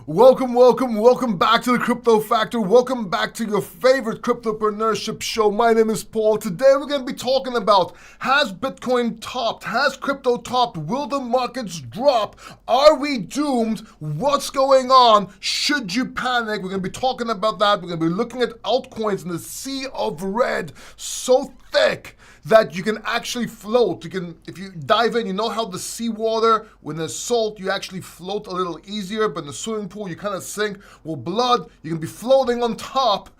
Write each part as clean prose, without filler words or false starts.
Welcome back to the Crypto Factor. Welcome back to your favorite cryptopreneurship show. My name is Paul. Today we're going to be talking about, has Bitcoin topped? Has crypto topped? Will the markets drop? Are we doomed? What's going on? Should you panic? We're going to be talking about that. We're going to be looking at altcoins in the sea of red, so thick that you can actually float. If you dive in, you know how the seawater, when there's salt, you actually float a little easier, but in the swimming pool, you kind of sink. Well, blood, you can be floating on top.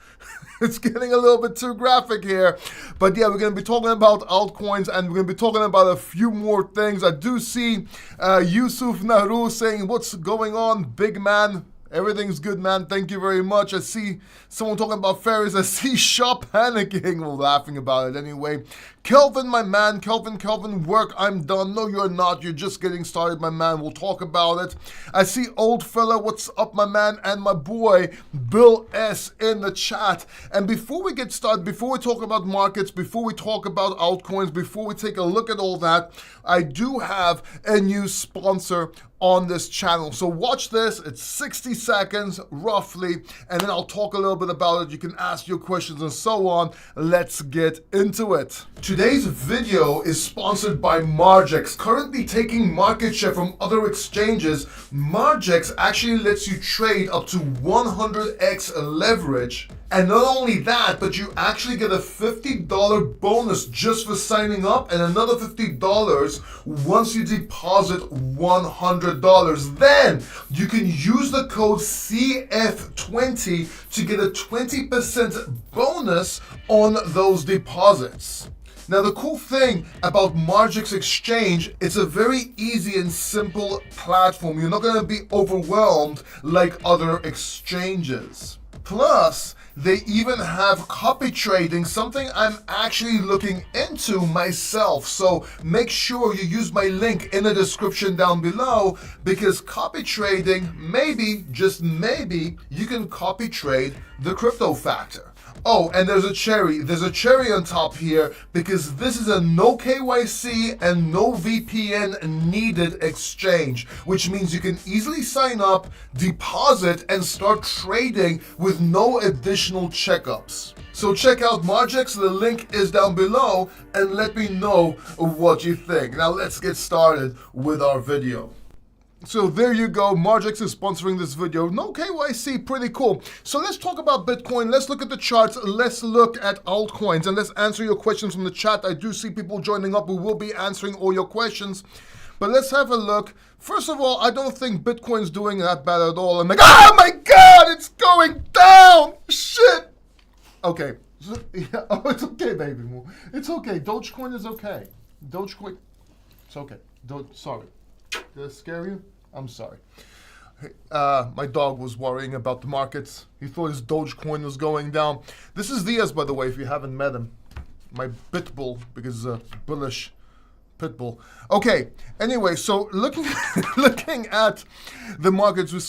It's getting a little bit too graphic here. But yeah, we're going to be talking about altcoins, and we're going to be talking about a few more things. I do see Yusuf Nahru saying, what's going on, big man? Everything's good, man. Thank you very much. I see someone talking about fairies. I see Shop panicking. We're laughing about it anyway. Kelvin, my man. Kelvin, work. I'm done. No, you're not. You're just getting started, my man. We'll talk about it. I see old fella. What's up, my man? And my boy, Bill S. in the chat. And before we get started, before we talk about markets, before we talk about altcoins, before we take a look at all that, I do have a new sponsor on this channel. So watch this. It's 60 seconds roughly, and then I'll talk a little bit about it. You can ask your questions and so on. Let's get into it. Today's video is sponsored by Margex. Currently taking market share from other exchanges, Margex actually lets you trade up to 100x leverage. And not only that, but you actually get a $50 bonus just for signing up, and another $50 once you deposit $100. Then you can use the code CF20 to get a 20% bonus on those deposits. Now, the cool thing about Margex Exchange, it's a very easy and simple platform. You're not going to be overwhelmed like other exchanges. Plus, they even have copy trading, something I'm actually looking into myself. So make sure you use my link in the description down below, because copy trading, maybe, just maybe, you can copy trade the Crypto Factor. Oh, and there's a cherry on top here, because this is a no KYC and no VPN needed exchange, which means you can easily sign up, deposit, and start trading with no additional checkups. So check out Margex, the link is down below, and let me know what you think. Now let's get started with our video. So there you go, Margex is sponsoring this video. No KYC, pretty cool. So let's talk about Bitcoin. Let's look at the charts. Let's look at altcoins, and let's answer your questions from the chat. I do see people joining up. We will be answering all your questions. But let's have a look. First of all, I don't think Bitcoin's doing that bad at all. I'm like, oh my God, it's going down. Shit. Okay. Yeah, oh, it's okay, baby. It's okay. Dogecoin is okay. Dogecoin, it's okay. Sorry. Did I scare you? I'm sorry. My dog was worrying about the markets. He thought his Dogecoin was going down. This is Diaz, by the way, if you haven't met him. My pit bull, because he's a bullish pit bull. Okay, anyway, so looking at the markets, we're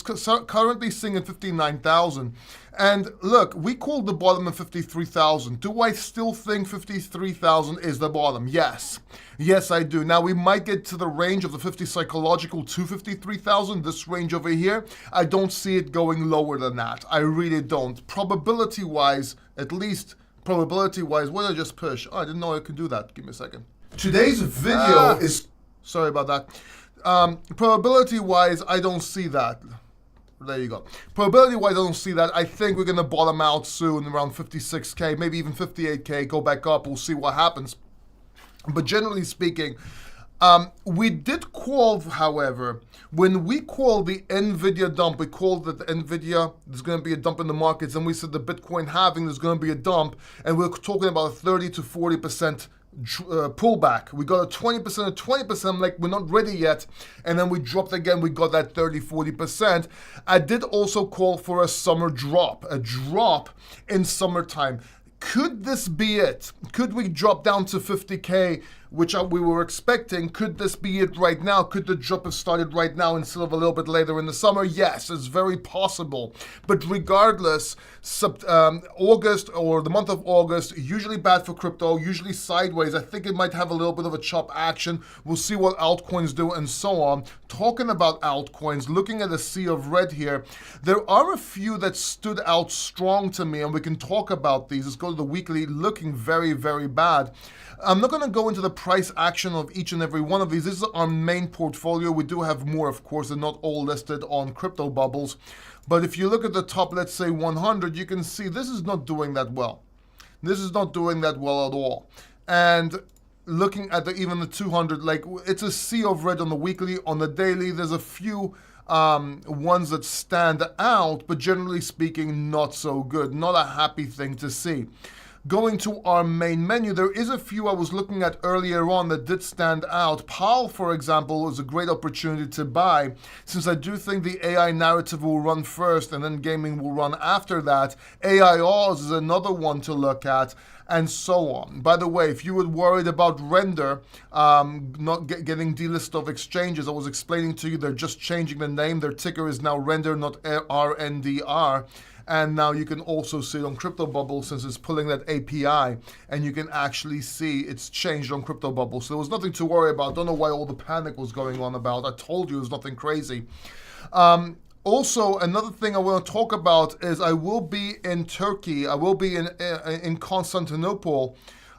currently seeing at 59,000. And look, we called the bottom at 53,000. Do I still think 53,000 is the bottom? Yes. Yes, I do. Now, we might get to the range of the 50 psychological to 53,000, this range over here. I don't see it going lower than that. I really don't. Probability-wise, at least probability-wise, what did I just push? Oh, I didn't know I could do that. Give me a second. Today's video is... Sorry about that. Probability-wise, I don't see that. There you go. Probability-wise, I don't see that. I think we're going to bottom out soon around 56K, maybe even 58K, go back up. We'll see what happens. But generally speaking, we did call, however, when we called the NVIDIA dump, we called that the NVIDIA, there's going to be a dump in the markets, and we said the Bitcoin halving, there's going to be a dump, and we're talking about a 30 to 40% pullback. We got a 20%, a 20%, I'm like, we're not ready yet. And then we dropped again, we got that 30, 40%. I did also call for a summer drop, a drop in summertime. Could this be it? Could we drop down to 50K which we were expecting. Could this be it right now? Could the drop have started right now instead of a little bit later in the summer? Yes, it's very possible. But regardless, August or the month of August, usually bad for crypto, usually sideways. I think it might have a little bit of a chop action. We'll see what altcoins do and so on. Talking about altcoins, looking at a sea of red here, there are a few that stood out strong to me, and we can talk about these. Let's go to the weekly, looking very, very bad. I'm not going to go into the price action of each and every one of these. This is our main portfolio. We do have more, of course. They're not all listed on Crypto Bubbles. But if you look at the top, let's say 100, you can see this is not doing that well. This is not doing that well at all. And looking at even the 200, like it's a sea of red on the weekly. On the daily, there's a few ones that stand out, but generally speaking, not so good. Not a happy thing to see. Going to our main menu, there is a few I was looking at earlier on that did stand out. PAL, for example, was a great opportunity to buy, since I do think the AI narrative will run first and then gaming will run after that. AI Oz is another one to look at, and so on. By the way, if you were worried about Render not getting delisted of exchanges, I was explaining to you they're just changing the name. Their ticker is now Render, not RNDR. And now you can also see it on Crypto Bubble, since it's pulling that API, and you can actually see it's changed on Crypto Bubble. So there was nothing to worry about. Don't know why all the panic was going on about. I told you it was nothing crazy. Also, another thing I want to talk about is I will be in Turkey. I will be in Constantinople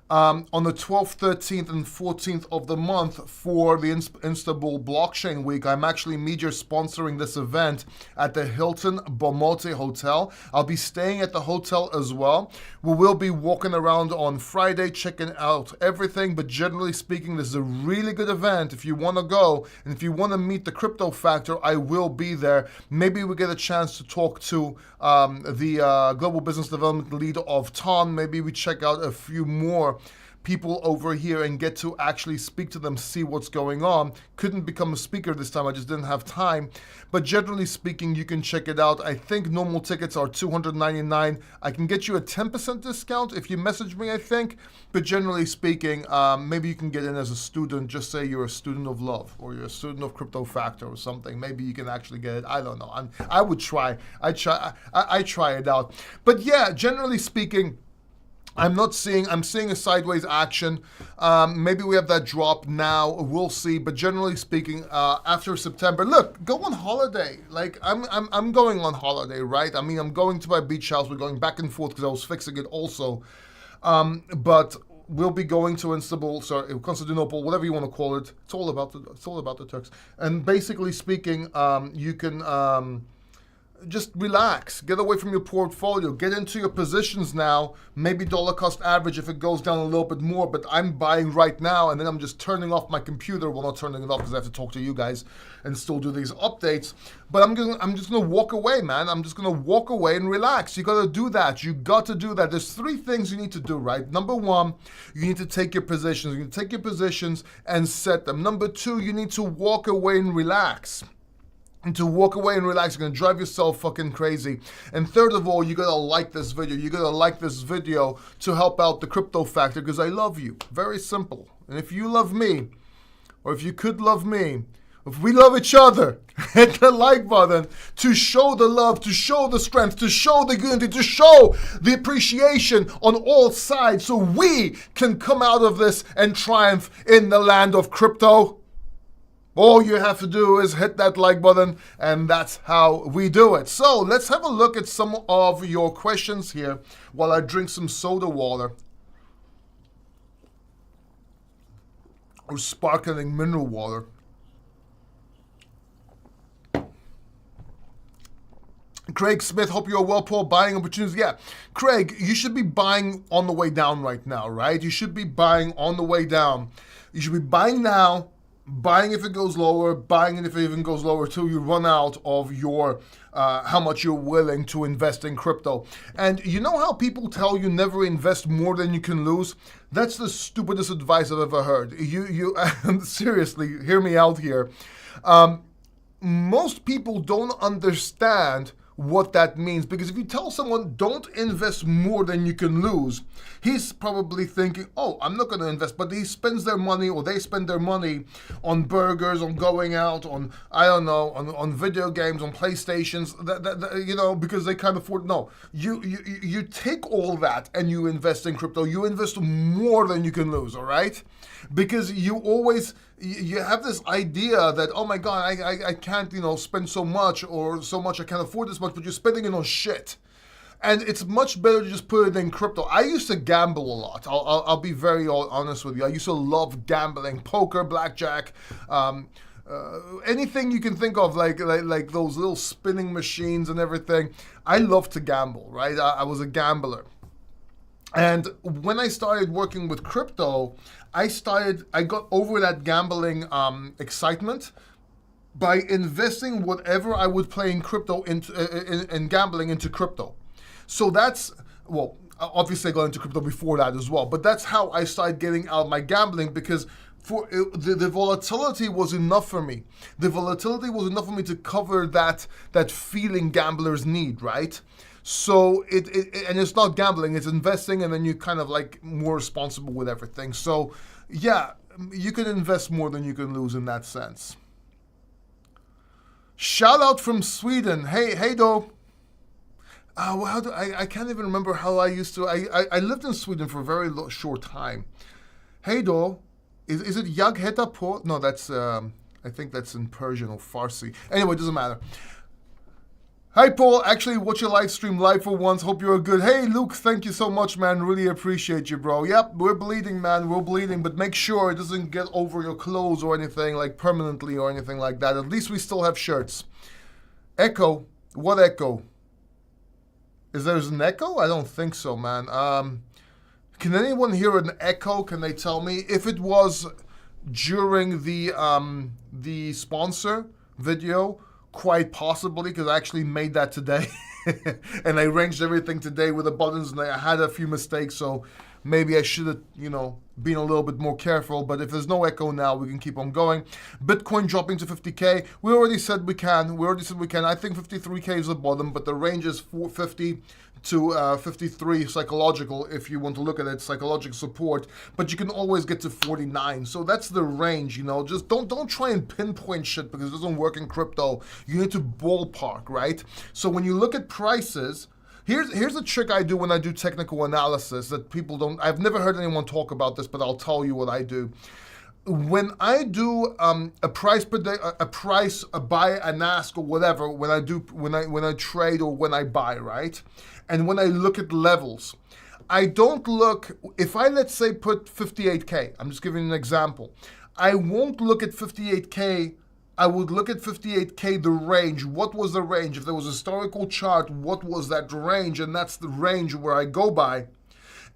on the 12th, 13th, and 14th of the month for the Istanbul Blockchain Week. I'm actually media sponsoring this event at the Hilton Bomonti Hotel. I'll be staying at the hotel as well. We will be walking around on Friday, checking out everything, but generally speaking, this is a really good event. If you want to go, and if you want to meet the crypto factor, I will be there. Maybe we get a chance to talk to the Global Business Development Lead of TON. Maybe we check out a few more people over here and get to actually speak to them, see what's going on. Couldn't become a speaker this time, I just didn't have time. But generally speaking, you can check it out. I think normal tickets are $299. I can get you a 10% discount if you message me, I think. But generally speaking, maybe you can get in as a student. Just say you're a student of love, or you're a student of Crypto Factor or something. Maybe you can actually get it. I don't know. I would try. I try it out. But yeah, generally speaking, I'm seeing a sideways action. Maybe we have that drop now. We'll see. But generally speaking, after September, look, go on holiday. Like I'm going on holiday, right? I mean, I'm going to my beach house. We're going back and forth because I was fixing it also. But we'll be going to Constantinople, whatever you want to call it. It's all about the Turks. And basically speaking, you can just relax, get away from your portfolio, get into your positions now, maybe dollar cost average if it goes down a little bit more, but I'm buying right now, and then I'm just turning off my computer. Well, not turning it off because I have to talk to you guys and still do these updates, but I'm just gonna walk away, man. I'm just gonna walk away and relax. You gotta do that. You got to do that. There's three things you need to do, right? Number one, you need to take your positions. You need to take your positions and set them. Number two, you need to walk away and relax. And to walk away and relax, you're gonna drive yourself fucking crazy. And third of all, you gotta like this video. You gotta like this video to help out the crypto factor, because I love you. Very simple. And if you love me, or if you could love me, if we love each other, hit the like button to show the love, to show the strength, to show the unity, to show the appreciation on all sides, so we can come out of this and triumph in the land of crypto. All you have to do is hit that like button, and that's how we do it. So let's have a look at some of your questions here while I drink some soda water or sparkling mineral water. Craig Smith, hope you're well, Paul. Buying opportunities. Yeah, Craig, you should be buying on the way down right now, right? You should be buying on the way down. You should be buying now, buying if it goes lower, buying it if it even goes lower till you run out of your how much you're willing to invest in crypto. And you know how people tell you never invest more than you can lose? That's the stupidest advice I've ever heard. You seriously, hear me out here. Most people don't understand what that means, because if you tell someone don't invest more than you can lose, he's probably thinking, oh, I'm not going to invest, but he spends their money, or they spend their money on burgers, on going out, on, I don't know, on video games, on PlayStations, because they can't afford. No, you take all that and you invest in crypto. You invest more than you can lose, all right? Because you have this idea that, oh my God, I can't, spend so much, or so much, I can't afford this much, but you're spending it on shit. And it's much better to just put it in crypto. I used to gamble a lot. I'll be very honest with you. I used to love gambling, poker, blackjack, anything you can think of, like those little spinning machines and everything. I love to gamble, right? I was a gambler. And when I started working with crypto, I got over that gambling excitement by investing whatever I would play in crypto in gambling into crypto. So that's, well, obviously I got into crypto before that as well, but that's how I started getting out of my gambling, because the volatility was enough for me. The volatility was enough for me to cover that feeling gamblers need, right? So and it's not gambling, it's investing, and then you kind of like more responsible with everything. So yeah, you can invest more than you can lose in that sense. Shout out from Sweden. Hey though. I can't even remember how I used to. I lived in Sweden for a very short time. Hey though, is it Jag heta på? No, that's I think that's in Persian or Farsi. Anyway, it doesn't matter. Hi Paul, actually watch your live stream live for once. Hope you're good. Hey Luke, thank you so much, man. Really appreciate you, bro. Yep, we're bleeding, man. We're bleeding, but make sure it doesn't get over your clothes or anything, like permanently or anything like that. At least we still have shirts. Echo? What echo? Is there an echo? I don't think so, man. Can anyone hear an echo? Can they tell me? If it was during the sponsor video, quite possibly, because I actually made that today. And I arranged everything today with the buttons, and I had a few mistakes, so maybe I should have, been a little bit more careful. But if there's no echo now, we can keep on going. Bitcoin dropping to 50K. We already said we can. I think 53K is the bottom, but the range is 450 to 53 psychological, if you want to look at it, psychological support. But you can always get to 49. So that's the range, Just don't try and pinpoint shit, because it doesn't work in crypto. You need to ballpark, right? So when you look at prices, Here's a trick I do when I do technical analysis that people don't. I've never heard anyone talk about this, but I'll tell you what I do. When I do a price, a buy and ask, or whatever, when I trade or when I buy, right? And when I look at levels, I don't look. If I, let's say, put 58K, I'm just giving an example. I won't look at 58K. I would look at 58K, the range. What was the range? If there was a historical chart, what was that range? And that's the range where I go by.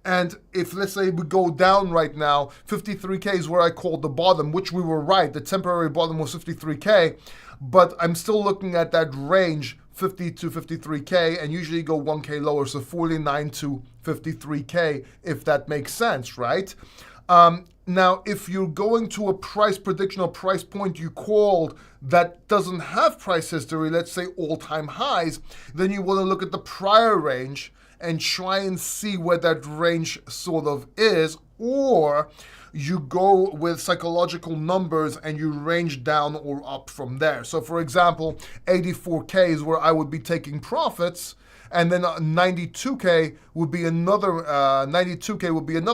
And if, let's say, we go down right now, 53K is where I called the bottom, which we were right. The temporary bottom was 53K. But I'm still looking at that range, 50 to 53K, and usually go 1K lower, so 49 to 53K, if that makes sense, right? Now, if you're going to a price prediction or price point you called that doesn't have price history, let's say all-time highs, then you want to look at the prior range and try and see where that range sort of is, or you go with psychological numbers and you range down or up from there. So for example, 84K is where I would be taking profits, and then 92K would be another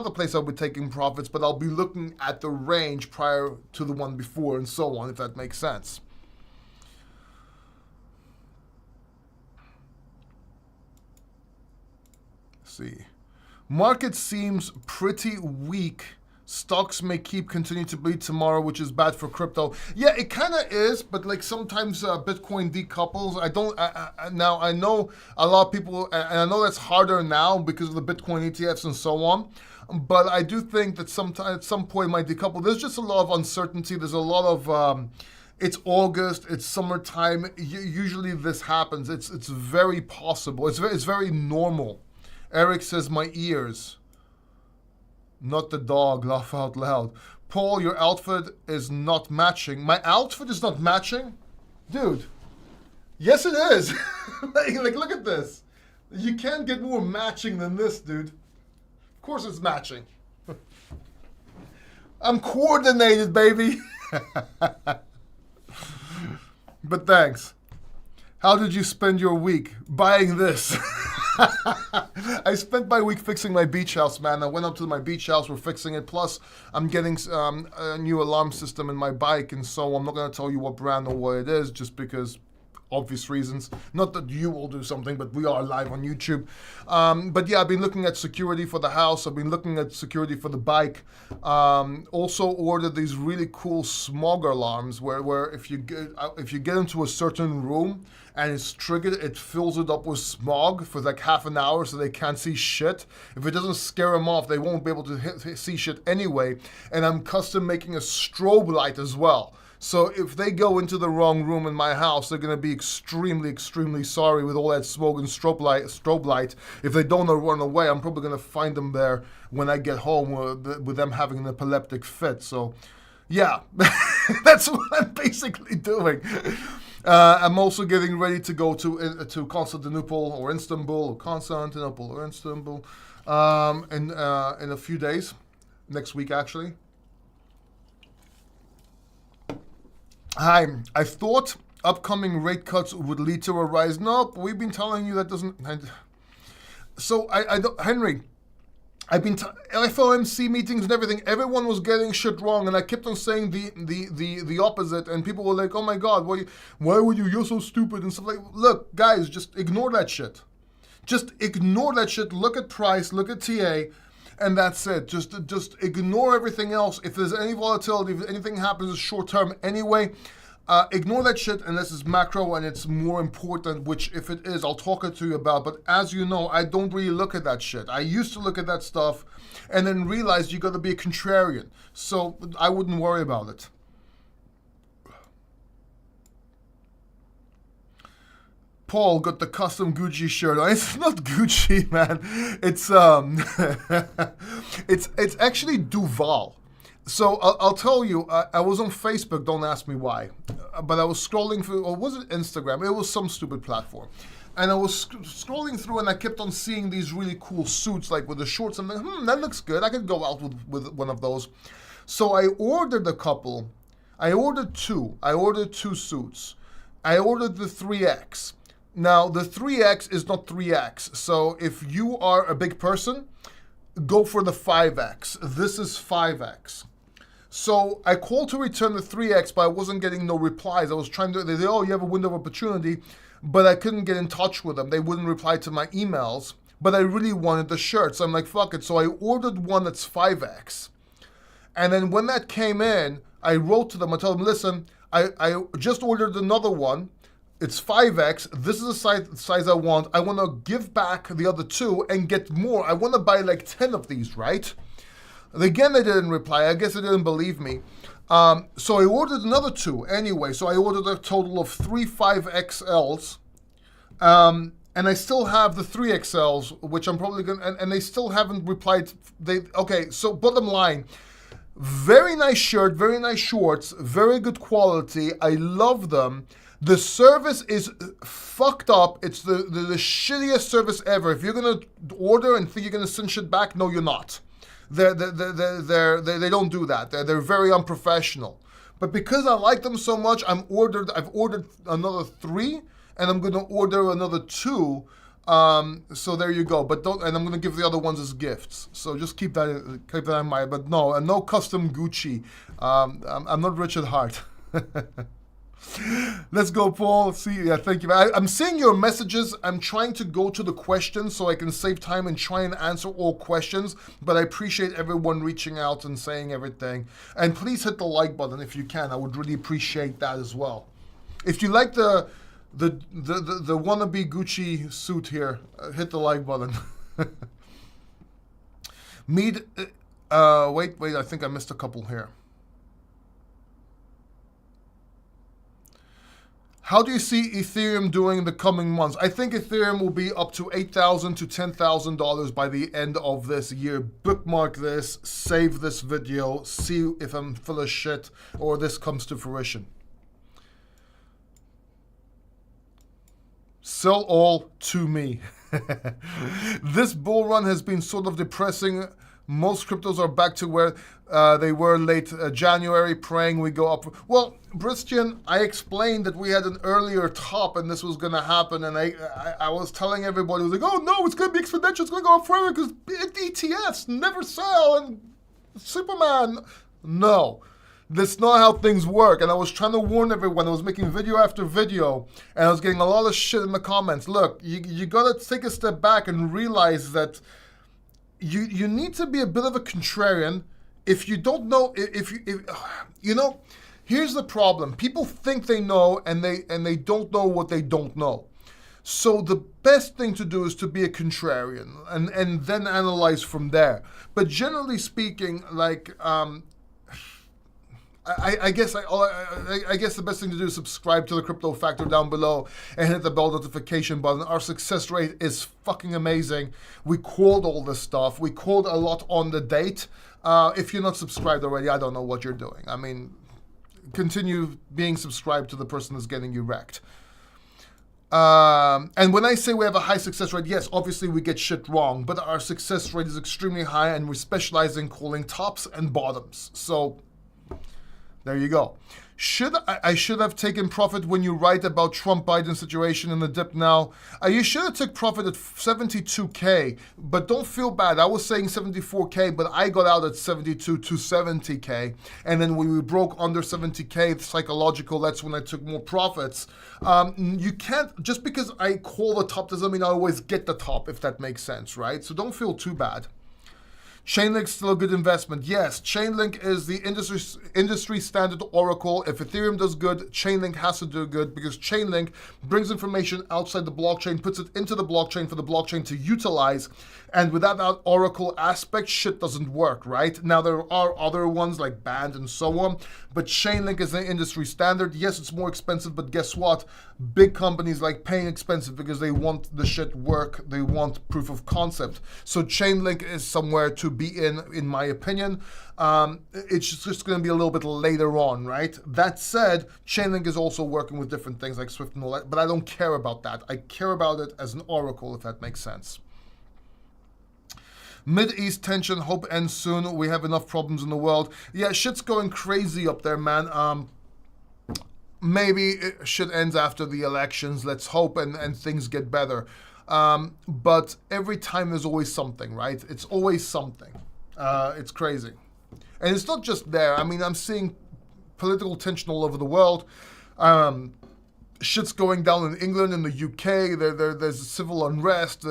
place I'll be taking profits, but I'll be looking at the range prior to the one before, and so on, if that makes sense. Let's see. Market seems pretty weak. Stocks may continue to bleed tomorrow, which is bad for crypto. Yeah, it kind of is, but like sometimes Bitcoin decouples. Now I know a lot of people, and I know that's harder now because of the Bitcoin ETFs and so on. But I do think that at some point it might decouple. There's just a lot of uncertainty. There's a lot of it's August, it's summertime. Usually this happens. It's very possible. It's very normal. Eric says my ears. Not the dog, laugh out loud. Paul, your outfit is not matching. My outfit is not matching? Dude, Yes, it is. Like, look at this. You can't get more matching than this, dude. Of course it's matching. I'm coordinated, baby. But thanks. How did you spend your week? Buying this. I spent my week fixing my beach house, man. I went up to my beach house, we're fixing it. Plus, I'm getting a new alarm system in my bike, and so I'm not going to tell you what brand or what it is, just because obvious reasons. Not that you will do something, but we are live on YouTube. But yeah, I've been looking at security for the house. I've been looking at security for the bike. Also ordered these really cool smog alarms where if you get into a certain room and it's triggered, it fills it up with smog for like half an hour so they can't see shit. If it doesn't scare them off, they won't be able to see shit anyway. And I'm custom making a strobe light as well. So if they go into the wrong room in my house, they're going to be extremely, extremely sorry with all that smoke and strobe light. If they don't run away, I'm probably going to find them there when I get home with them having an epileptic fit. So, yeah, that's what I'm basically doing. I'm also getting ready to go to Constantinople or Istanbul, in a few days, next week actually. Hi, I thought upcoming rate cuts would lead to a rise. Nope, we've been telling you that doesn't. So I don't, Henry, I've been FOMC meetings and everything. Everyone was getting shit wrong, and I kept on saying the opposite. And people were like, "Oh my God, why would you? You're so stupid," and stuff like. Look, guys, just ignore that shit. Just ignore that shit. Look at price. Look at TA. And that's it. Just ignore everything else. If there's any volatility, if anything happens short term anyway, ignore that shit unless it's macro and it's more important, which if it is, I'll talk it to you about. But as you know, I don't really look at that shit. I used to look at that stuff and then realized you got to be a contrarian. So I wouldn't worry about it. Paul got the custom Gucci shirt on. It's not Gucci, man. It's it's actually Duval. So I'll tell you, I was on Facebook. Don't ask me why, but I was scrolling through, or was it Instagram? It was some stupid platform, and I was scrolling through, and I kept on seeing these really cool suits, like with the shorts. I'm like, that looks good. I could go out with one of those. So I ordered a couple. I ordered two. I ordered two suits. I ordered the 3X. Now, the 3X is not 3X. So if you are a big person, go for the 5X. This is 5X. So I called to return the 3X, but I wasn't getting no replies. I was trying to, they said, oh, you have a window of opportunity, but I couldn't get in touch with them. They wouldn't reply to my emails, but I really wanted the shirt. So I'm like, fuck it. So I ordered one that's 5X. And then when that came in, I wrote to them. I told them, listen, I just ordered another one. It's 5X. This is the size I want. I want to give back the other two and get more. I want to buy like 10 of these, right? Again, they didn't reply. I guess they didn't believe me. So I ordered another two anyway. So I ordered a total of 3 5XLs. And I still have the 3XLs, which I'm probably going to, and they still haven't replied. Okay, so bottom line, very nice shirt, very nice shorts, very good quality. I love them. The service is fucked up. It's the shittiest service ever. If you're gonna order and think you're gonna send shit back, no, you're not. They don't do that. They're very unprofessional. But because I like them so much, I've ordered another 3, and I'm gonna order another 2. So there you go. But and I'm gonna give the other ones as gifts. So just keep that in mind. But no custom Gucci. I'm not Richard Hart. Let's go, Paul. See, yeah, thank you. I'm seeing your messages. I'm trying to go to the questions so I can save time and try and answer all questions. But I appreciate everyone reaching out and saying everything. And please hit the like button if you can. I would really appreciate that as well. If you like the wannabe Gucci suit here, hit the like button. Wait, I think I missed a couple here. How do you see Ethereum doing in the coming months? I think Ethereum will be up to $8,000 to $10,000 by the end of this year. Bookmark this, save this video, see if I'm full of shit or this comes to fruition. Sell all to me. This bull run has been sort of depressing. Most cryptos are back to where they were late January, praying we go up. Well, Christian, I explained that we had an earlier top and this was going to happen. And I was telling everybody, was like, oh no, it's going to be exponential. It's going to go up forever because ETFs never sell. And Superman, no. That's not how things work. And I was trying to warn everyone. I was making video after video, and I was getting a lot of shit in the comments. Look, you got to take a step back and realize that you need to be a bit of a contrarian. If you don't know, if you know, here's the problem. People think they know, and they don't know what they don't know. So the best thing to do is to be a contrarian and then analyze from there. But generally speaking, like, I guess the best thing to do is subscribe to the Crypto Factor down below and hit the bell notification button. Our success rate is fucking amazing. We called all this stuff. We called a lot on the date. If you're not subscribed already, I don't know what you're doing. I mean, continue being subscribed to the person that's getting you wrecked. And when I say we have a high success rate, yes, obviously we get shit wrong, but our success rate is extremely high, and we specialize in calling tops and bottoms. So there you go. I should have taken profit when you write about Trump-Biden situation in the dip now. You should have took profit at 72K, but don't feel bad. I was saying 74K, but I got out at 72 to 70K. And then when we broke under 70K, psychological, that's when I took more profits. You can't, just because I call the top doesn't mean I always get the top, if that makes sense, right? So don't feel too bad. Chainlink's still a good investment. Yes, Chainlink is the industry standard oracle. If Ethereum does good, Chainlink has to do good, because Chainlink brings information outside the blockchain, puts it into the blockchain for the blockchain to utilize. And without that oracle aspect, shit doesn't work, right? Now, there are other ones like Band and so on, but Chainlink is an industry standard. Yes, it's more expensive, but guess what? Big companies like paying expensive because they want the shit work. They want proof of concept. So Chainlink is somewhere to be in my opinion. It's just going to be a little bit later on, right? That said, Chainlink is also working with different things like Swift and all that, but I don't care about that. I care about it as an oracle, if that makes sense. Mid-East tension, hope ends soon. We have enough problems in the world. Yeah, shit's going crazy up there, man. Maybe shit ends after the elections. Let's hope and things get better. But every time there's always something, right? It's always something. It's crazy. And it's not just there. I mean, I'm seeing political tension all over the world. Shit's going down in England, in the UK. There's civil unrest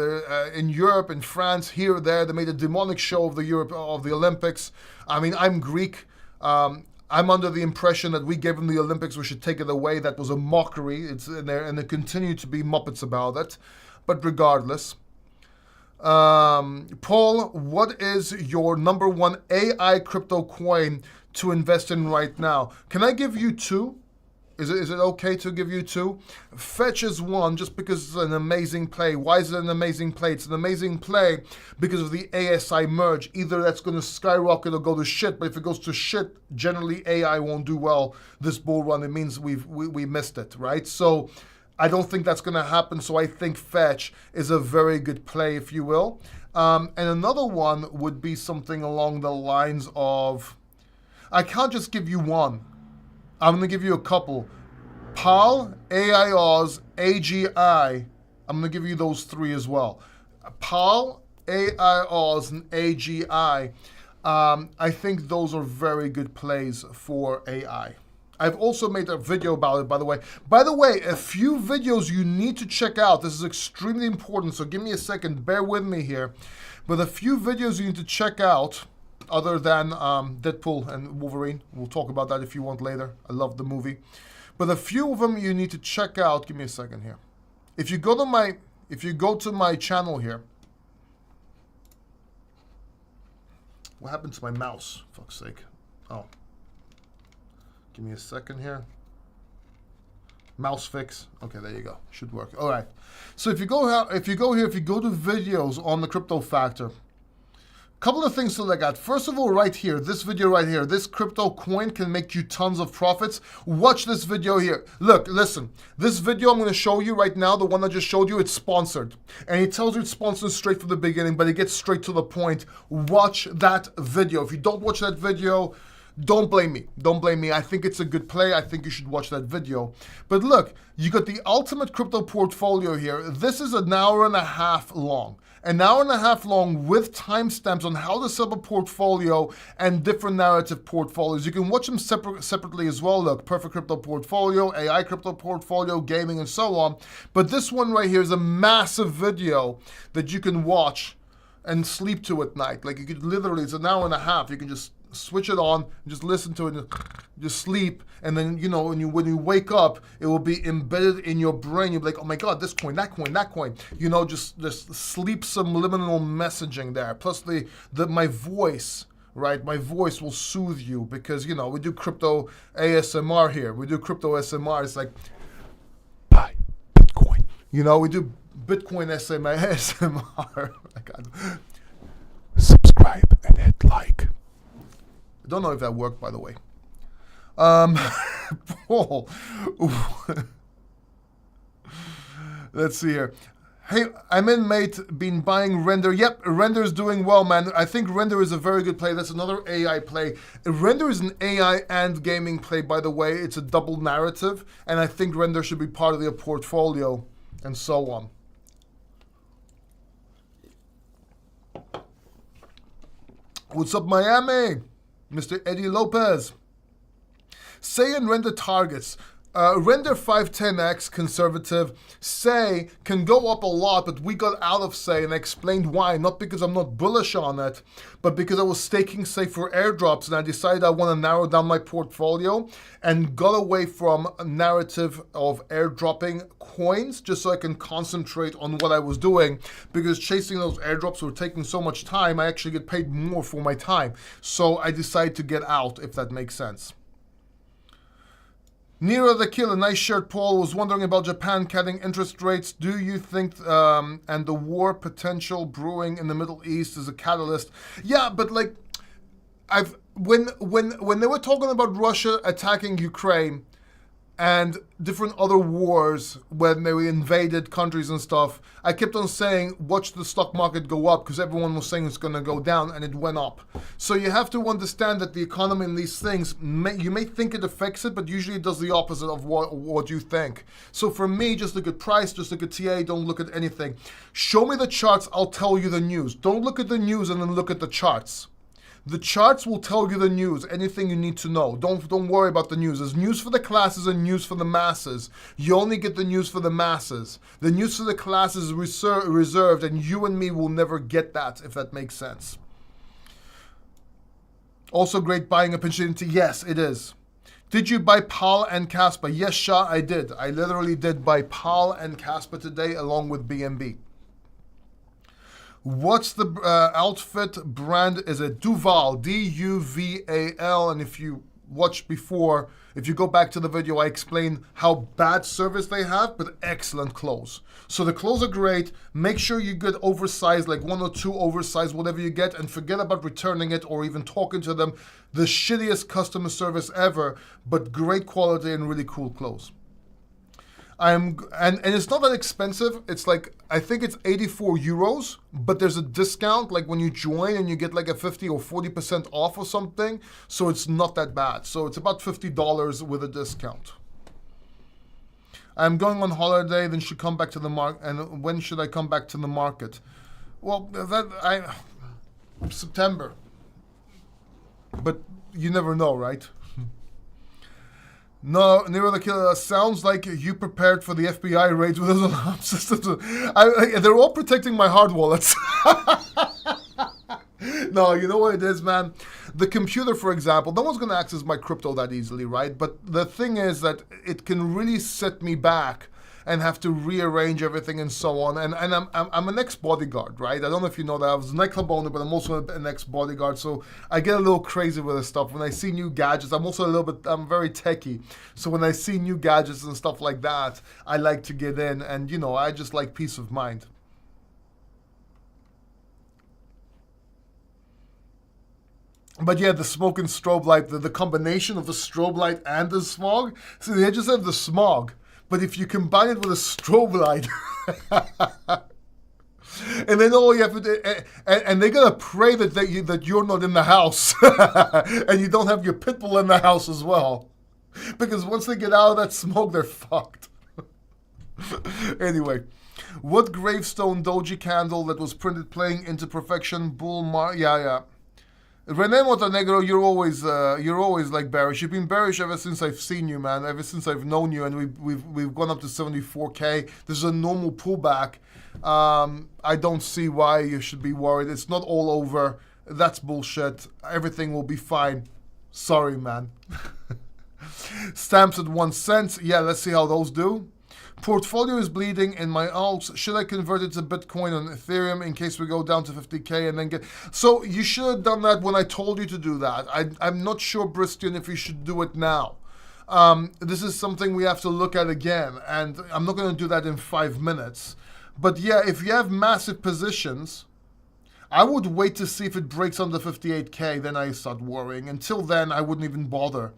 in Europe, in France, here, there. They made a demonic show of the Olympics. I mean, I'm Greek. I'm under the impression that we gave them the Olympics. We should take it away. That was a mockery. It's in there, and they continue to be muppets about it. But regardless, Paul, what is your number one AI crypto coin to invest in right now? Can I give you two? Is it okay to give you two? Fetch is one, just because it's an amazing play. Why is it an amazing play? It's an amazing play because of the ASI merge. Either that's going to skyrocket or go to shit, but if it goes to shit, generally AI won't do well this bull run. It means we missed it, right? So I don't think that's going to happen, so I think Fetch is a very good play, if you will. And another one would be something along the lines of, I can't just give you one. I'm going to give you a couple. PAL, AIOS, AGI. I'm going to give you those three as well. PAL, AIOS, and AGI. I think those are very good plays for AI. I've also made a video about it, by the way. By the way, a few videos you need to check out. This is extremely important, so give me a second. Bear with me here. But a few videos you need to check out, other than Deadpool and Wolverine. We'll talk about that if you want later. I love the movie. But a few of them you need to check out. Give me a second here. If you go to my channel here. What happened to my mouse? Fuck's sake. Oh. Give me a second here. Mouse fix. Okay, there you go. Should work. All right. So if you go to videos on the Crypto Factor, Couple of things to look at. First of all, right here, this video right here, this crypto coin can make you tons of profits. Watch this video here. Look, listen, this video I'm going to show you right now, the one I just showed you, it's sponsored. And it tells you it's sponsored straight from the beginning, but it gets straight to the point. Watch that video. If you don't watch that video, don't blame me. Don't blame me. I think it's a good play. I think you should watch that video. But look, you got the ultimate crypto portfolio here. This is an hour and a half long. An hour and a half long with timestamps on how to set up a portfolio and different narrative portfolios. You can watch them separately as well. Look, perfect crypto portfolio, AI crypto portfolio, gaming, and so on. But this one right here is a massive video that you can watch and sleep to at night. Like, you could literally, it's an hour and a half. You can just switch it on, just listen to it, and just sleep, and then, you know, when you wake up, it will be embedded in your brain. You'll be like, oh my God, this coin, that coin, that coin. You know, just sleep subliminal messaging there. Plus my voice, right? My voice will soothe you because, you know, we do crypto ASMR here. We do crypto ASMR. It's like, buy Bitcoin. You know, we do Bitcoin ASMR. Subscribe and hit like. I don't know if that worked, by the way. Paul. Let's see here. Hey, I'm in, mate. Been buying Render. Yep, Render's doing well, man. I think Render is a very good play. That's another AI play. Render is an AI and gaming play, by the way. It's a double narrative, and I think Render should be part of your portfolio, and so on. What's up, Miami? Mr. Eddie Lopez. Say and Render targets. Render 510X conservative. Say can go up a lot, but we got out of Say, and I explained why. Not because I'm not bullish on it, but because I was staking Say for airdrops, and I decided I want to narrow down my portfolio and got away from a narrative of airdropping coins just so I can concentrate on what I was doing, because chasing those airdrops were taking so much time. I actually get paid more for my time. So I decided to get out, if that makes sense. Nero the Killer, nice shirt, Paul. Was wondering about Japan cutting interest rates. Do you think and the war potential brewing in the Middle East is a catalyst? Yeah, but like, when they were talking about Russia attacking Ukraine and different other wars when they invaded countries and stuff, I kept on saying, watch the stock market go up, because everyone was saying it's going to go down, and it went up. So you have to understand that the economy and these things, you may think it affects it, but usually it does the opposite of what you think. So for me, just look at price, just look at TA, don't look at anything. Show me the charts, I'll tell you the news. Don't look at the news and then look at the charts. The charts will tell you the news, anything you need to know. Don't worry about the news. There's news for the classes and news for the masses. You only get the news for the masses. The news for the classes is reserved, and you and me will never get that, if that makes sense. Also great buying opportunity. Yes, it is. Did you buy PAL and Caspa? Yes, Shah, I did. I literally did buy PAL and Caspa today along with BNB. What's the outfit brand? Is it Duval, D-U-V-A-L? And if you watched before, if you go back to the video, I explained how bad service they have, but excellent clothes. So the clothes are great. Make sure you get oversized, like 1 or 2 oversized, whatever you get, and forget about returning it or even talking to them. The shittiest customer service ever, but great quality and really cool clothes. And it's not that expensive. It's like, I think it's 84 euros, but there's a discount, like when you join and you get like a 50 or 40% off or something. So it's not that bad. So it's about $50 with a discount. I'm going on holiday, then should come back to the market. And when should I come back to the market? Well, September. But you never know, right? No, Nero the Killer, sounds like you prepared for the FBI raids with those alarm systems. They're all protecting my hard wallets. No, you know what it is, man? The computer, for example, no one's going to access my crypto that easily, right? But the thing is that it can really set me back and have to rearrange everything and so on. And I'm an ex-bodyguard, right? I don't know if you know that. I was a nightclub owner, but I'm also an ex-bodyguard. So I get a little crazy with this stuff. When I see new gadgets, I'm very techie. So when I see new gadgets and stuff like that, I like to get in. And, you know, I just like peace of mind. But yeah, the smoke and strobe light, the combination of the strobe light and the smog. So they just have the smog. But if you combine it with a strobe light, and then all you have to do, and they're gonna pray that you're not in the house, and you don't have your pit bull in the house as well, because once they get out of that smoke, they're fucked. Anyway, what gravestone doji candle that was printed playing into perfection? Yeah. Rene Montenegro, you're always like bearish. You've been bearish ever since I've seen you, man. Ever since I've known you, and we've gone up to 74K. This is a normal pullback. I don't see why you should be worried. It's not all over. That's bullshit. Everything will be fine. Sorry, man. Stamps at 1 cent. Yeah, let's see how those do. Portfolio is bleeding in my alts. Should I convert it to Bitcoin on Ethereum in case we go down to 50K and then get... So you should have done that when I told you to do that. I'm not sure, Bristian, if you should do it now. This is something we have to look at again, and I'm not going to do that in 5 minutes. But yeah, if you have massive positions, I would wait to see if it breaks under 58K, then I start worrying. Until then, I wouldn't even bother.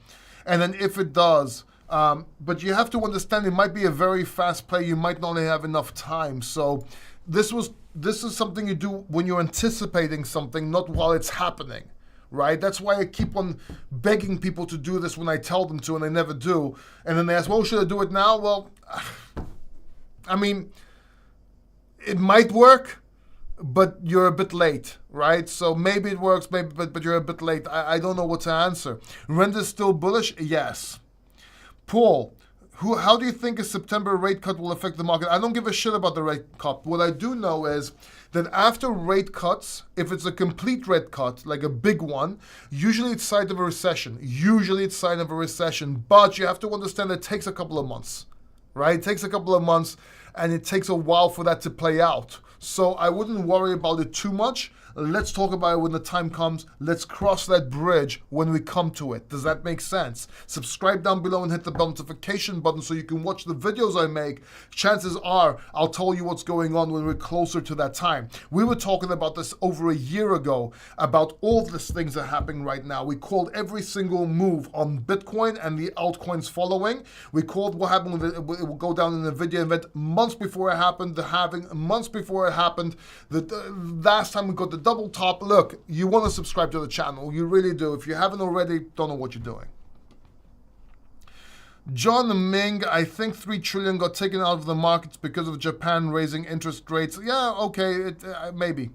And then if it does... but you have to understand it might be a very fast play. You might not have enough time. So this is something you do when you're anticipating something, not while it's happening, right? That's why I keep on begging people to do this when I tell them to, and they never do. And then they ask, well, should I do it now? Well, I mean, it might work, but you're a bit late, right? So maybe it works, maybe, but you're a bit late. I don't know what to answer. Render's still bullish? Yes. Paul, how do you think a September rate cut will affect the market? I don't give a shit about the rate cut. What I do know is that after rate cuts, if it's a complete rate cut, like a big one, usually it's sign of a recession. But you have to understand it takes a couple of months, right? It takes a couple of months, and it takes a while for that to play out. So I wouldn't worry about it too much. Let's talk about it when the time comes. Let's cross that bridge when we come to it. Does that make sense? Subscribe down below and hit the bell notification button so you can watch the videos I make. Chances are I'll tell you what's going on when we're closer to that time. We were talking about this over a year ago, about all these things that are happening right now. We called every single move on Bitcoin and the altcoins following. We called what happened with it. It will go down in the video event months before it happened, the halving months before it happened. The last time we got the double top. Look, you want to subscribe to the channel. You really do. If you haven't already, don't know what you're doing. John Ming, I think 3 trillion got taken out of the markets because of Japan raising interest rates. Yeah, okay, maybe.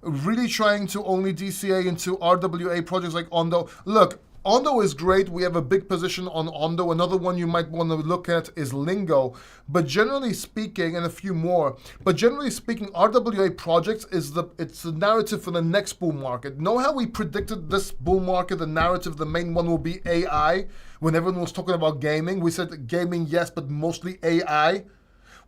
Really trying to only DCA into RWA projects like Ondo. Look, Ondo is great. We have a big position on Ondo. Another one you might want to look at is Lingo. But generally speaking, and a few more, but generally speaking, RWA projects it's the narrative for the next bull market. Know how we predicted this bull market, the narrative, the main one will be AI? When everyone was talking about gaming, we said gaming, yes, but mostly AI.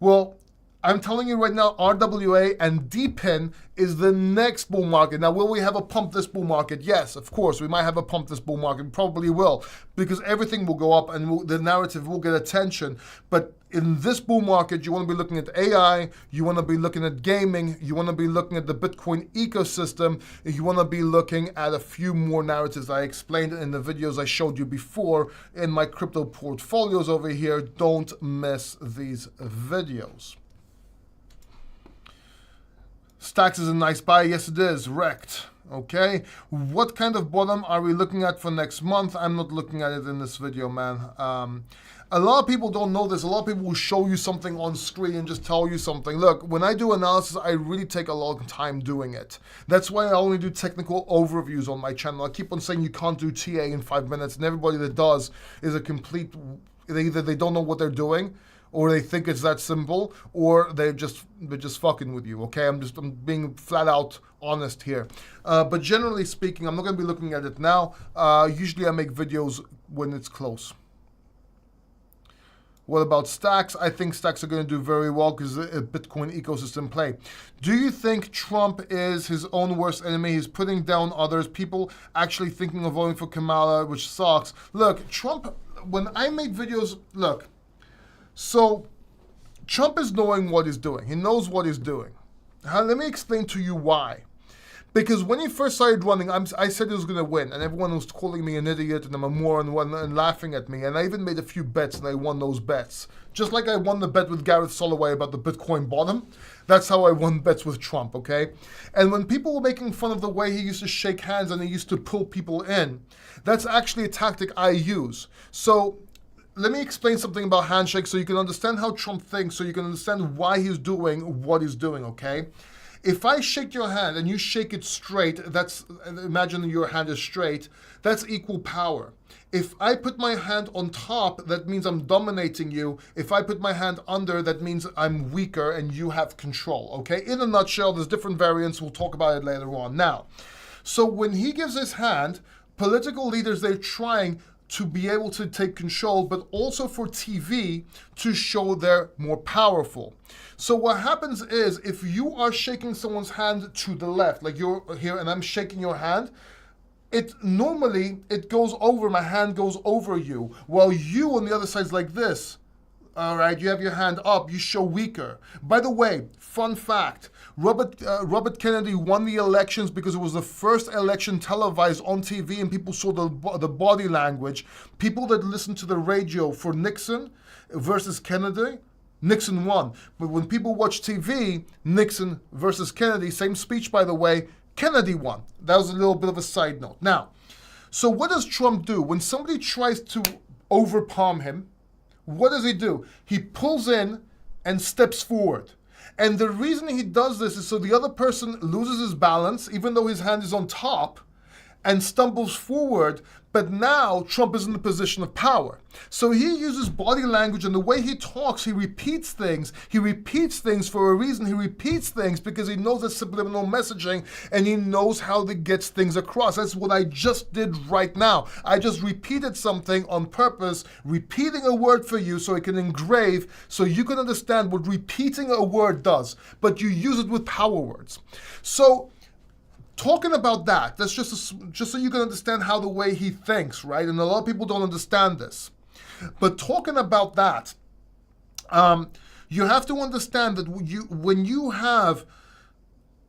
Well, I'm telling you right now, RWA and DPIN is the next bull market. Now, will we have a pump this bull market? Yes, of course. We might have a pump this bull market. We probably will, because everything will go up and the narrative will get attention. But in this bull market, you want to be looking at AI, you want to be looking at gaming, you want to be looking at the Bitcoin ecosystem, you want to be looking at a few more narratives I explained in the videos I showed you before in my crypto portfolios over here. Don't miss these videos. Stacks is a nice buy. Yes, it is. Wrecked. Okay. What kind of bottom are we looking at for next month? I'm not looking at it in this video, man. A lot of people don't know this. A lot of people will show you something on screen and just tell you something. Look, when I do analysis, I really take a long time doing it. That's why I only do technical overviews on my channel. I keep on saying you can't do TA in 5 minutes, and everybody that does is a complete... Either they don't know what they're doing, or they think it's that simple, or they're just fucking with you, okay? I'm being flat out honest here. But generally speaking, I'm not gonna be looking at it now. Usually I make videos when it's close. What about stacks? I think stacks are gonna do very well because it's a Bitcoin ecosystem play. Do you think Trump is his own worst enemy? He's putting down others, people actually thinking of voting for Kamala, which sucks. Look, Trump, when I make videos, look, so Trump is knowing what he's doing. He knows what he's doing. Let me explain to you why. Because when he first started running, I said he was going to win, and everyone was calling me an idiot and I'm a moron and laughing at me. And I even made a few bets, and I won those bets. Just like I won the bet with Gareth Soloway about the Bitcoin bottom, that's how I won bets with Trump, okay? And when people were making fun of the way he used to shake hands and he used to pull people in, that's actually a tactic I use. So let me explain something about handshakes so you can understand how Trump thinks, so you can understand why he's doing what he's doing, okay? If I shake your hand and you shake it straight, imagine your hand is straight, that's equal power. If I put my hand on top, that means I'm dominating you. If I put my hand under, that means I'm weaker and you have control, okay? In a nutshell, there's different variants. We'll talk about it later on. Now, so when he gives his hand, political leaders, they're trying to be able to take control, but also for TV to show they're more powerful. So what happens is, if you are shaking someone's hand to the left, like you're here and I'm shaking your hand, normally goes over, my hand goes over you, while you on the other side is like this. All right, you have your hand up, you show weaker. By the way, fun fact, Robert Kennedy won the elections because it was the first election televised on TV and people saw the body language. People that listened to the radio for Nixon versus Kennedy, Nixon won. But when people watch TV, Nixon versus Kennedy, same speech by the way, Kennedy won. That was a little bit of a side note. Now, so what does Trump do? When somebody tries to overpalm him, what does he do? He pulls in and steps forward. And the reason he does this is so the other person loses his balance, even though his hand is on top, and stumbles forward. But now Trump is in the position of power. So he uses body language, and the way he talks, he repeats things. He repeats things for a reason. He repeats things because he knows it's subliminal messaging, and he knows how to get things across. That's what I just did right now. I just repeated something on purpose, repeating a word for you so it can engrave, so you can understand what repeating a word does. But you use it with power words. So talking about that's just so you can understand how the way he thinks, right? And a lot of people don't understand this. But talking about that, you have to understand that when you have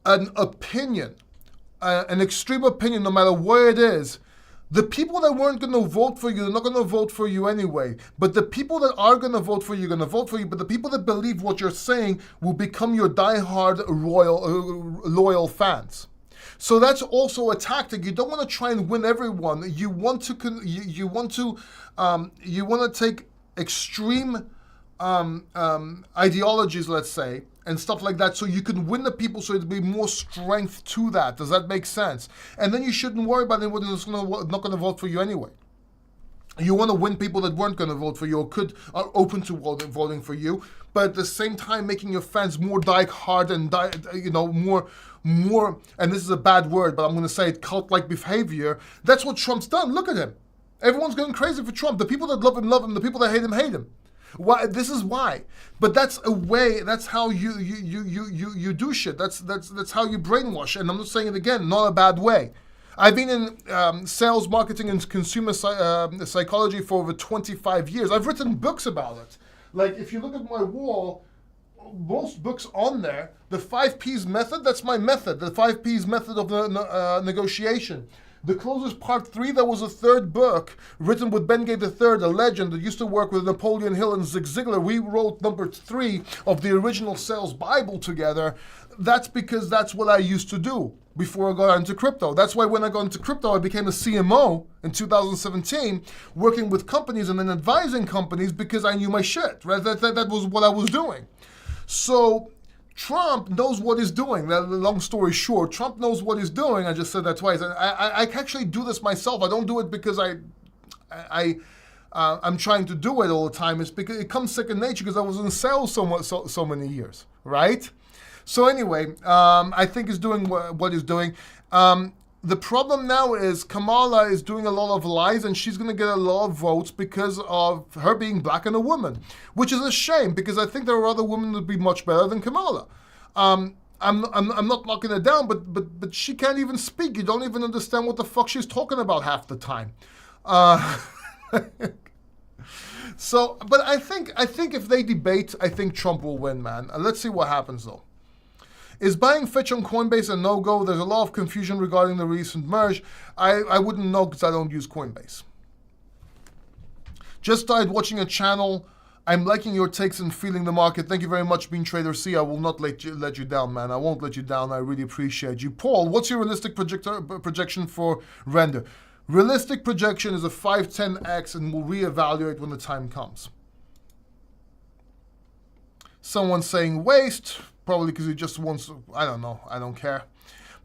an opinion, an extreme opinion, no matter what it is, the people that weren't going to vote for you, they're not going to vote for you anyway. But the people that are going to vote for you, are going to vote for you. But the people that believe what you're saying will become your diehard loyal fans. So that's also a tactic. You don't want to try and win everyone. You want to take extreme ideologies, let's say, and stuff like that, so you can win the people, so it'll be more strength to that. Does that make sense? And then you shouldn't worry about anyone who's not going to vote for you anyway. You want to win people that weren't going to vote for you or are open to voting for you, but at the same time making your fans more die-hard and more, and this is a bad word, but I'm going to say it, cult-like behavior. That's what Trump's done. Look at him. Everyone's going crazy for Trump. The people that love him. The people that hate him. Why? This is why. But that's a way. That's how you do shit. That's how you brainwash. And I'm not saying it again. Not a bad way. I've been in sales, marketing, and consumer psychology for over 25 years. I've written books about it. Like, if you look at my wall, most books on there, the 5 Ps method, that's my method, the 5 Ps method of the negotiation. The Closers Part 3, that was a third book written with Ben Gay III, a legend that used to work with Napoleon Hill and Zig Ziglar. We wrote number 3 of the original Sales Bible together. That's because that's what I used to do before I got into crypto. That's why when I got into crypto, I became a CMO in 2017, working with companies and then advising companies because I knew my shit, right? That was what I was doing. So Trump knows what he's doing. Long story short, Trump knows what he's doing. I just said that twice. I actually do this myself. I don't do it because I'm trying to do it all the time. It's because it comes second nature because I was in sales so many years, right? So anyway, I think he's doing what he's doing. The problem now is Kamala is doing a lot of lies, and she's going to get a lot of votes because of her being black and a woman, which is a shame because I think there are other women that would be much better than Kamala. I'm not knocking her down, but she can't even speak. You don't even understand what the fuck she's talking about half the time. So, but I think if they debate, I think Trump will win, man. Let's see what happens though. Is buying Fitch on Coinbase a no-go? There's a lot of confusion regarding the recent merge. I wouldn't know because I don't use Coinbase. Just started watching a channel. I'm liking your takes and feeling the market. Thank you very much, Bean Trader C. I will not let you down, man. I won't let you down. I really appreciate you. Paul, what's your realistic projection for render? Realistic projection is a 5-10x and we'll reevaluate when the time comes. Someone saying waste, probably because he just wants, I don't know, I don't care.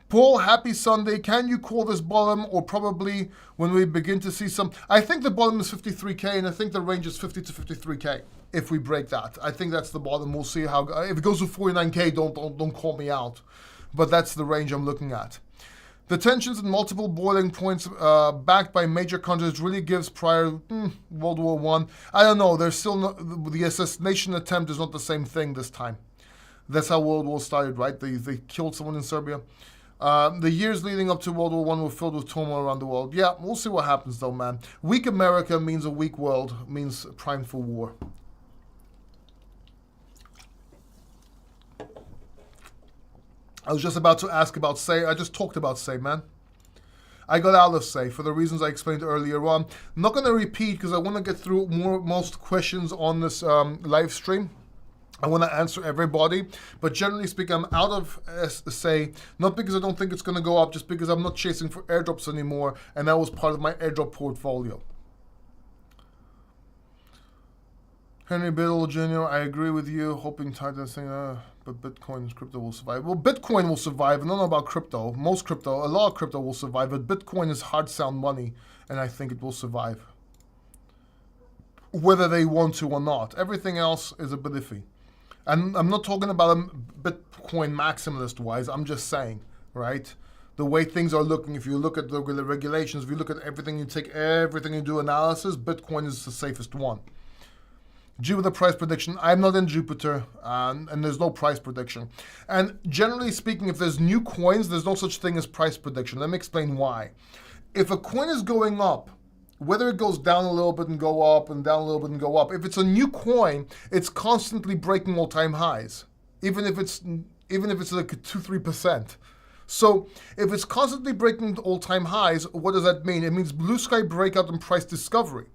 Paul, happy Sunday. Can you call this bottom or probably when we begin to see some? I think the bottom is 53K and I think the range is 50 to 53K if we break that. I think that's the bottom. We'll see how, if it goes to 49K, don't call me out. But that's the range I'm looking at. The tensions and multiple boiling points backed by major countries really gives prior World War I. I don't know. There's still not, the assassination attempt is not the same thing this time. That's how World War started, right? They killed someone in Serbia. The years leading up to World War I were filled with turmoil around the world. Yeah, we'll see what happens though, man. Weak America means a weak world, means primed for war. I was just about to ask about Say. I just talked about Say, man. I got out of Say for the reasons I explained earlier on. I'm not going to repeat because I want to get through most questions on this live stream. I want to answer everybody, but generally speaking, I'm out of Say, not because I don't think it's going to go up, just because I'm not chasing for airdrops anymore, and that was part of my airdrop portfolio. Henry Biddle Jr., I agree with you, hoping Titan saying, but Bitcoin and crypto will survive. Well, Bitcoin will survive. I don't know about crypto. Most crypto, a lot of crypto will survive, but Bitcoin is hard sound money, and I think it will survive. Whether they want to or not. Everything else is a bit iffy. And I'm not talking about a Bitcoin maximalist-wise. I'm just saying, right? The way things are looking, if you look at the regulations, if you look at everything, you take everything and do analysis, Bitcoin is the safest one. Jupiter price prediction. I'm not in Jupiter, and there's no price prediction. And generally speaking, if there's new coins, there's no such thing as price prediction. Let me explain why. If a coin is going up, whether it goes down a little bit and go up and down a little bit and go up, if it's a new coin, it's constantly breaking all-time highs, even if it's like 2-3%. So if it's constantly breaking all-time highs, what does that mean? It means blue sky breakout and price discovery.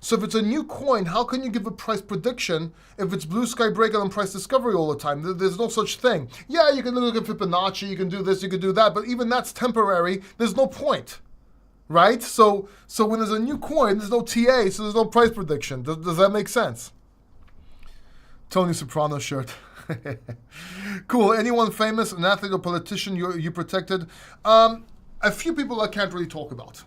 So if it's a new coin, how can you give a price prediction if it's blue sky breakout and price discovery all the time? There's no such thing. Yeah, you can look at Fibonacci, you can do this, you can do that, but even that's temporary. There's no point. Right? So when there's a new coin, there's no TA, so there's no price prediction. Does that make sense? Tony Soprano shirt. Cool. Anyone famous, an athlete or politician you protected? A few people I can't really talk about.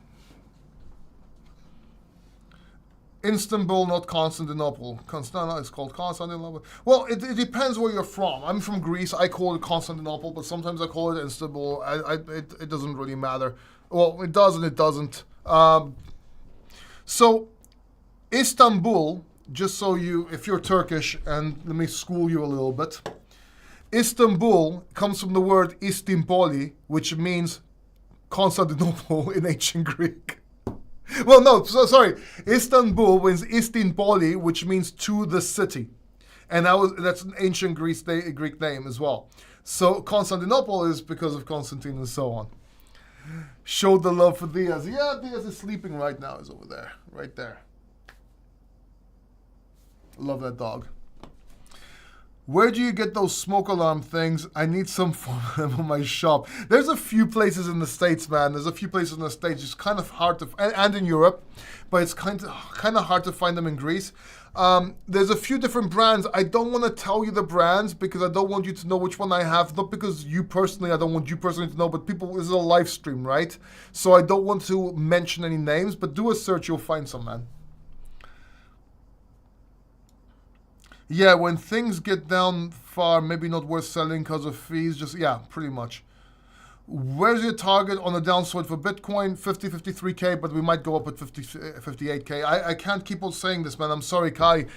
Istanbul, not Constantinople. It's called Constantinople. Well, it depends where you're from. I'm from Greece. I call it Constantinople, but sometimes I call it Istanbul. It doesn't really matter. Well, it does and it doesn't. So, Istanbul, just so if you're Turkish, and let me school you a little bit. Istanbul comes from the word Istimpoli, which means Constantinople in ancient Greek. Well, no, sorry. Istanbul means Istimpoli, which means to the city. And that's an ancient Greek name as well. So, Constantinople is because of Constantine and so on. Showed the love for Diaz. Yeah, Diaz is sleeping right now. He's over there. Right there. Love that dog. Where do you get those smoke alarm things? I need some for them in my shop. There's a few places in the States, man. There's a few places in the States. It's kind of hard to... And in Europe. But it's kind of hard to find them in Greece. There's a few different brands. I don't want to tell you the brands because I don't want you to know which one I have. Not because I don't want you personally to know, but people, this is a live stream, right? So I don't want to mention any names, but do a search, you'll find some, man. Yeah, when things get down far, maybe not worth selling because of fees. Yeah, pretty much. Where's your target on the downside for Bitcoin? 50, 53K, but we might go up at 50, 58K. I can't keep on saying this, man. I'm sorry, Kai.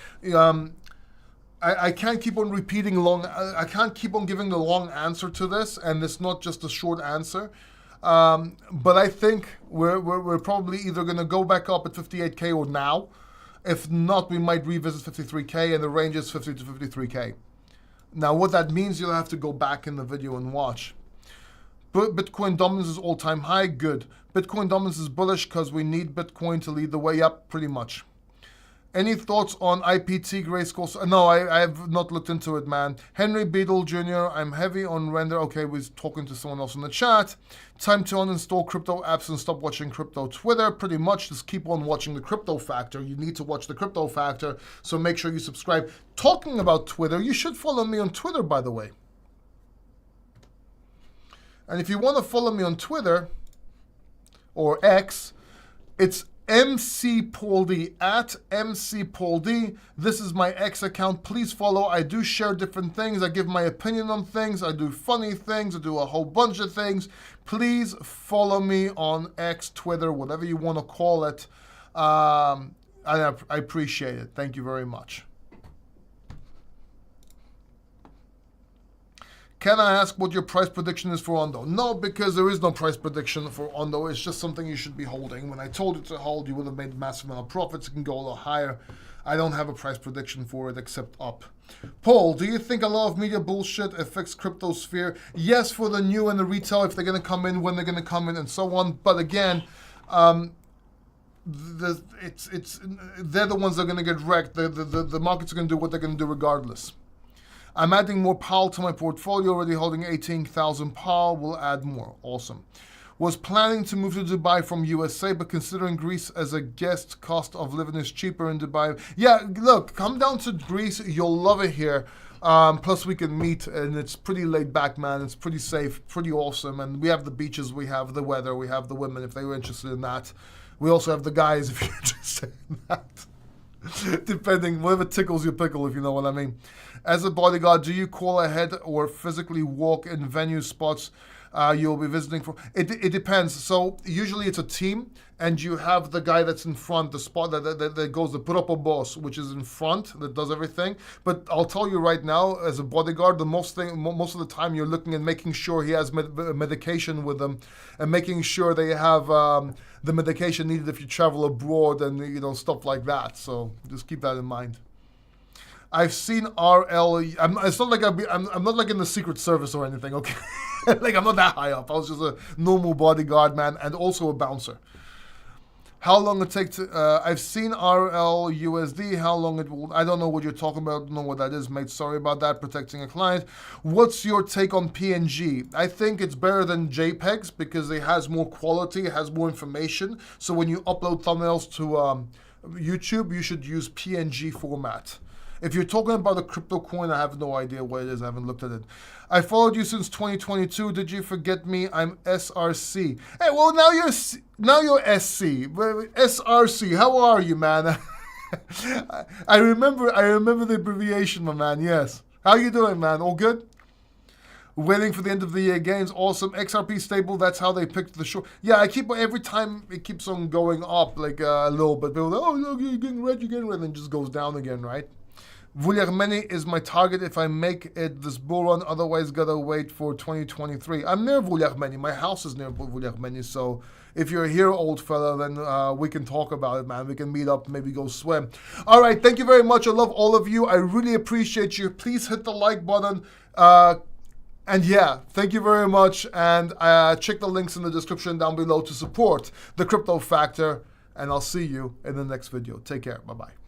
I can't keep on repeating I can't keep on giving the long answer to this, and it's not just a short answer. But I think we're probably either going to go back up at 58K or now. If not, we might revisit 53K, and the range is 50 to 53K. Now, what that means, you'll have to go back in the video and watch. Bitcoin dominance is all-time high. Good. Bitcoin dominance is bullish because we need Bitcoin to lead the way up, pretty much. Any thoughts on IPT Grayscale? No, I have not looked into it, man. Henry Beadle Jr., I'm heavy on render. Okay, we're talking to someone else in the chat. Time to uninstall crypto apps and stop watching crypto Twitter. Pretty much, just keep on watching the Crypto Factor. You need to watch the Crypto Factor, so make sure you subscribe. Talking about Twitter, you should follow me on Twitter, by the way. And if you want to follow me on Twitter, or X, it's MC Paul D, at MC Paul D. This is my X account. Please follow. I do share different things. I give my opinion on things. I do funny things. I do a whole bunch of things. Please follow me on X, Twitter, whatever you want to call it. I appreciate it. Thank you very much. Can I ask what your price prediction is for Ondo? No, because there is no price prediction for Ondo. It's just something you should be holding. When I told you to hold, you would have made a massive amount of profits. It can go a little higher. I don't have a price prediction for it except up. Paul, do you think a lot of media bullshit affects crypto sphere? Yes, for the new and the retail, if they're going to come in, when they're going to come in, and so on. But again, they're the ones that are going to get wrecked. The markets are going to do what they're going to do regardless. I'm adding more PAL to my portfolio, already holding 18,000 PAL, will add more. Awesome. Was planning to move to Dubai from USA, but considering Greece as a guest, cost of living is cheaper in Dubai. Yeah, look, come down to Greece, you'll love it here. Plus we can meet, and it's pretty laid back, man. It's pretty safe, pretty awesome, and we have the beaches, we have the weather, we have the women, if they were interested in that. We also have the guys, if you're interested in that. Depending, whatever tickles your pickle, if you know what I mean. As a bodyguard, do you call ahead or physically walk in venue spots you'll be visiting for? It depends. So usually it's a team, and you have the guy that's in front, the spot that goes, the proper boss, which is in front, that does everything. But I'll tell you right now, as a bodyguard, most of the time you're looking at making sure he has medication with them, and making sure they have the medication needed if you travel abroad, and stuff like that. So just keep that in mind. I've seen RL. It's not like I'm not like in the Secret Service or anything, okay? Like, I'm not that high up. I was just a normal bodyguard, man, and also a bouncer. How long it takes to... I've seen RL USD. How long it will... I don't know what you're talking about. Don't know what that is, mate. Sorry about that. Protecting a client. What's your take on PNG? I think it's better than JPEGs because it has more quality. It has more information. So when you upload thumbnails to YouTube, you should use PNG format. If you're talking about a crypto coin, I have no idea what it is. I haven't looked at it. I followed you since 2022. Did you forget me? I'm SRC. Hey, well, now you're SC. SRC. How are you, man? I remember the abbreviation, my man. Yes. How you doing, man? All good? Waiting for the end of the year gains. Awesome. XRP stable. That's how they picked the short. Yeah, I keep every time it keeps on going up like a little bit. People are like, oh, look, you're getting red, and then it just goes down again, right? Vuliarmeni is my target if I make it this bull run, otherwise gotta wait for 2023. I'm near Vuliarmeni. My house is near Vuliarmeni, so if you're here, old fella, then we can talk about it, man. We can meet up, maybe go swim. All right, thank you very much. I love all of you. I really appreciate you. Please hit the like button. And yeah, thank you very much. And check the links in the description down below to support the Crypto Factor. And I'll see you in the next video. Take care. Bye-bye.